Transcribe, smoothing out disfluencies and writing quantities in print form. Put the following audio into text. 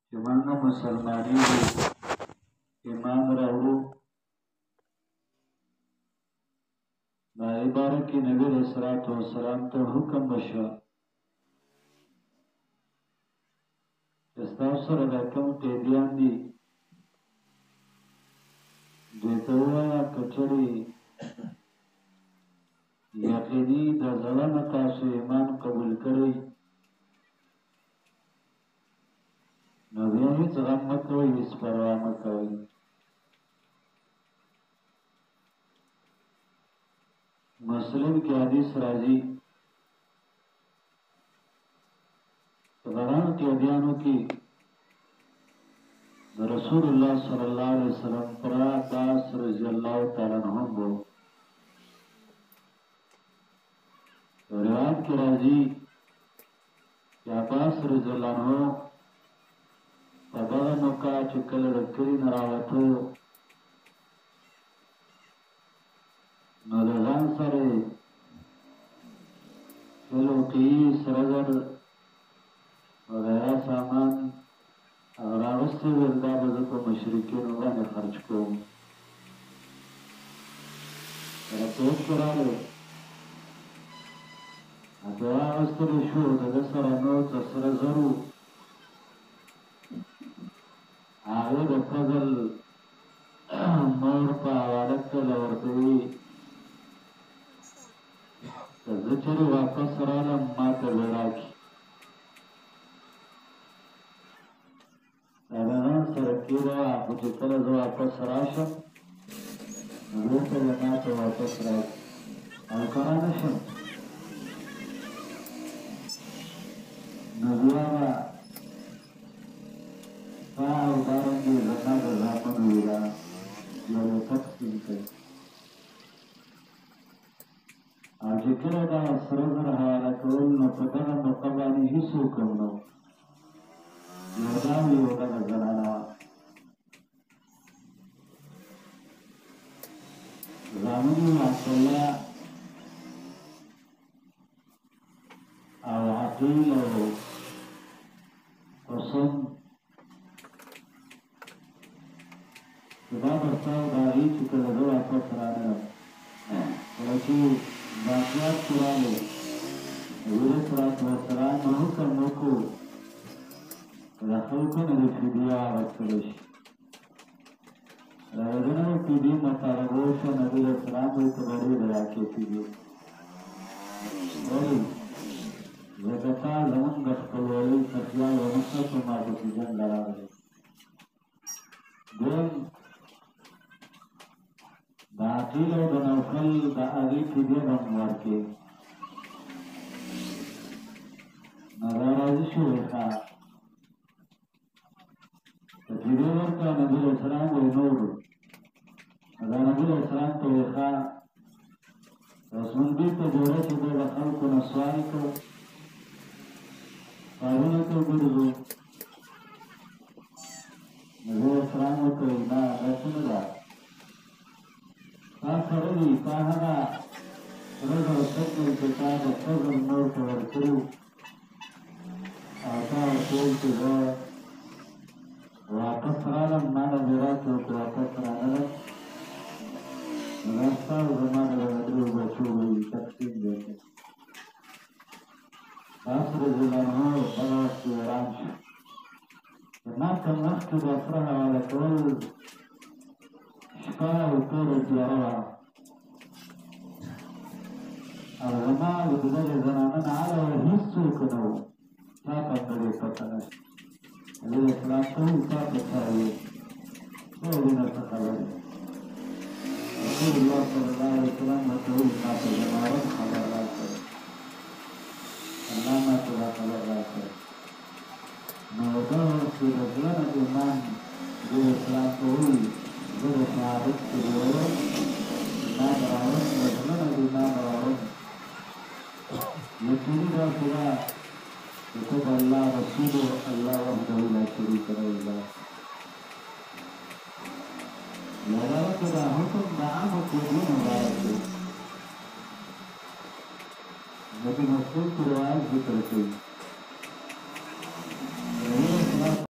چې موږ مسلمانېږو ایمان راوړو د هغې باره کې نبي علیه الصلاة والسلام ته حکم وشو چې ستاسو سره دا کوم قیدیان دي دوی ته ووایه که چېرې یقیني د زړه نه تاسو ایمان قبول کړئ نو بیا هېڅ غم مه کوئ هېڅ پروا مه کوئ مسلم کې حدیث راځي په غرانو قیدیانو کې د رسول الله صلی الله علیه وسلم پر عباس رضی الله تعالی عنہ وو روایت کې راځي چې عباس رضی الله عنہ په دغه موقع چې کله د کلي نه راوته نو د ځان سره لوقي سره زر وغیره سامان هغه راوستی ویل دا به زه په مشرکینو باندې خرج کوم رپورټ کې راغی هغه راوستلی شو د ده سره نور د سره زر و هغه د فضل مور په حواله کړله ورته ویي که زه چېرې واپس رالم ما ته به راکړي دا د ځان سره کېده وه خو چې کله زه واپس راشم نو بېرته به ما ته واپس راکړي او که رانه شم نو بیا به تا او دارنګې زما د زامنو ویله یو یو تقسیم کوي او چې کله دا سره زر حواله کول نو په دغه موقع باندې هېڅوک هم نه و یو دا و یو دغه زنانه وه زامن یې عبدالله او عقیل او حسن چې دا به ستا او د هغې چې کله زه واپس رانغلم کله چې باقیات کې راغی نبي علیه الصلاة والسلام نو حکم وکړو چې د خلکو نه د فدیه اخیستلی شي د هغې نه د فدیې مطالبه وشوه نبي علیه السلام وایي ته به ډېرې راکړې فدیې ولې ځکه تا زموږ د خپلوالۍ څه خیال ونه ساتو ما پسې جنګ له راغلی دویم د عقیل او د نوفل د هغې فدیه به هم ورکړې نو دا راضي شوې ښه که فدیه ورکړه نبي علیه السلام وایي نور دا نبي علیه السلام ته وایي ښه عثمان بي ته جوړه چې دی د خلکو نه سوال کړو کارونه ته وګرځو نبي علیه السلام ورته وایي نه داسې نه ده تا سره وي تا هغه رز او شکل چې تا د فضل مور ته ورکړي او تا ورته ویل چې زه واپس رالم ما نه دې راکړو چې واپس رانغلم نو دا ستا او زما د دغه درېو بچو به وي تقسیم دی عباس رضی الله عنه دغه وخت کې وران شو د ماته مخکې د سره حواله کول شپه او توره تیاره وه او زما او د دغې زنانه نه علاوه هېڅوک نه وو چا ته هم د دې پته نشته نبي علیه السلام ته وایي تا ته چا ویل ته دې نه څه خبرې رسول الله صلی الله علیه وسلم ورته وایي ما ته زما رب خبر راکړی الله ما ته دا خبر راکړی نو دغه وخت کې د زړه نه ایمان نبي علیه السلام ته وایي زه د شهادت فدیه وړم ایمان راوړم د زړه نه د ایمان راوړم یقیني داسې ده چې ته د الله رسول و الله وحده لا شریک له ده له دغه کې دا حکم د عامو قیدونو مبارک دی نبي مسعود روایت ذکر کوي